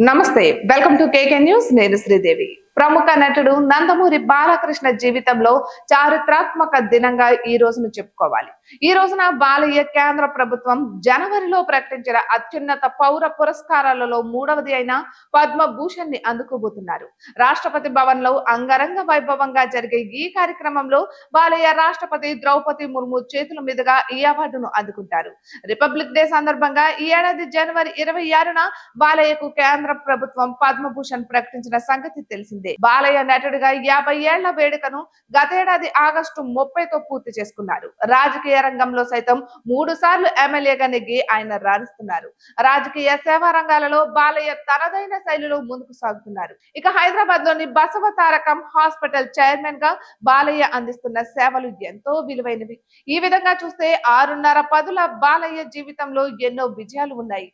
నమస్తే, welcome to KK news. నేను శ్రీదేవి. ప్రముఖ నటుడు నందమూరి బాలకృష్ణ జీవితంలో చారిత్రాత్మక దినంగా ఈ రోజును చెప్పుకోవాలి. ఈ రోజున బాలయ్య కేంద్ర ప్రభుత్వం జనవరిలో ప్రకటించిన అత్యున్నత పౌర పురస్కారాలలో మూడవది అయిన పద్మభూషణ్ ని అందుకోబోతున్నారు. రాష్ట్రపతి భవన్ లో అంగరంగ వైభవంగా జరిగే ఈ కార్యక్రమంలో బాలయ్య రాష్ట్రపతి ద్రౌపది ముర్ము చేతుల మీదుగా ఈ అవార్డును అందుకుంటారు. రిపబ్లిక్ డే సందర్భంగా ఈ ఏడాది జనవరి 26న బాలయ్యకు కేంద్ర ప్రభుత్వం పద్మభూషణ్ ప్రకటించిన సంగతి తెలిసిందే. బాలయ్య నటుడిగా 50 ఏళ్ల వేడుకను గతేడాది ఆగస్టు 30తో పూర్తి చేసుకున్నారు. రాజకీయ రంగంలో సైతం 3 సార్లు ఎమ్మెల్యేగా నెగ్గి ఆయన రాణిస్తున్నారు. రాజకీయ సేవా రంగాలలో బాలయ్య తనదైన శైలిలో ముందుకు సాగుతున్నారు. ఇక హైదరాబాద్ లోని బసవ తారకం హాస్పిటల్ చైర్మన్ గా బాలయ్య అందిస్తున్న సేవలు ఎంతో విలువైనవి. ఈ విధంగా చూస్తే 6.5 పదుల బాలయ్య జీవితంలో ఎన్నో విజయాలు ఉన్నాయి.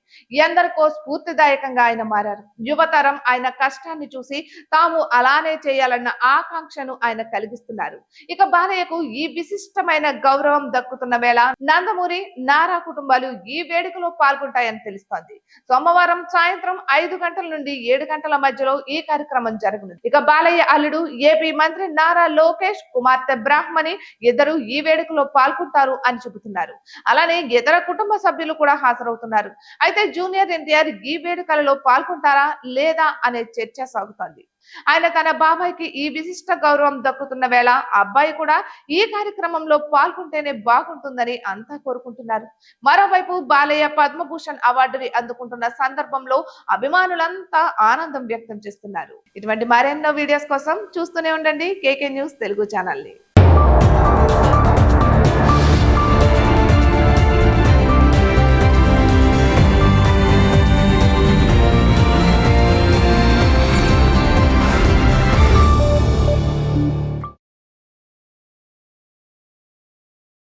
ఎందరికో స్ఫూర్తిదాయకంగా ఆయన మారారు. యువతరం ఆయన కష్టాన్ని చూసి తాము అలానే చేయాలన్న ఆకాంక్షను ఆయన కలిగిస్తున్నారు. ఇక బాలయ్యకు ఈ విశిష్టమైన గౌరవం దక్కుతున్న వేళ నందమూరి నారా కుటుంబాలు ఈ వేడుకలో పాల్గొంటాయని తెలుస్తోంది. సోమవారం సాయంత్రం 5 గంటల నుండి 7 గంటల మధ్యలో ఈ కార్యక్రమం జరగనుంది. ఇక బాలయ్య అల్లుడు ఏపీ మంత్రి నారా లోకేష్, కుమార్తె బ్రాహ్మణి ఇద్దరు ఈ వేడుకలో పాల్గొంటారు అని చెబుతున్నారు. అలానే ఇతర కుటుంబ సభ్యులు కూడా హాజరవుతున్నారు. అయితే జూనియర్ ఎన్టీఆర్ ఈ వేడుకలలో పాల్గొంటారా లేదా అనే చర్చ సాగుతోంది. ఆయన తన బాబాయ్కి ఈ విశిష్ట గౌరవం దక్కుతున్న వేళ అబ్బాయి కూడా ఈ కార్యక్రమంలో పాల్గొంటేనే బాగుంటుందని అంతా కోరుకుంటున్నారు. మరోవైపు బాలయ్య పద్మభూషణ్ అవార్డుని అందుకుంటున్న సందర్భంలో అభిమానులంతా ఆనందం వ్యక్తం చేస్తున్నారు. ఇటువంటి మరెన్నో వీడియోస్ కోసం చూస్తూనే ఉండండి కేకే న్యూస్ తెలుగు ఛానల్ ని.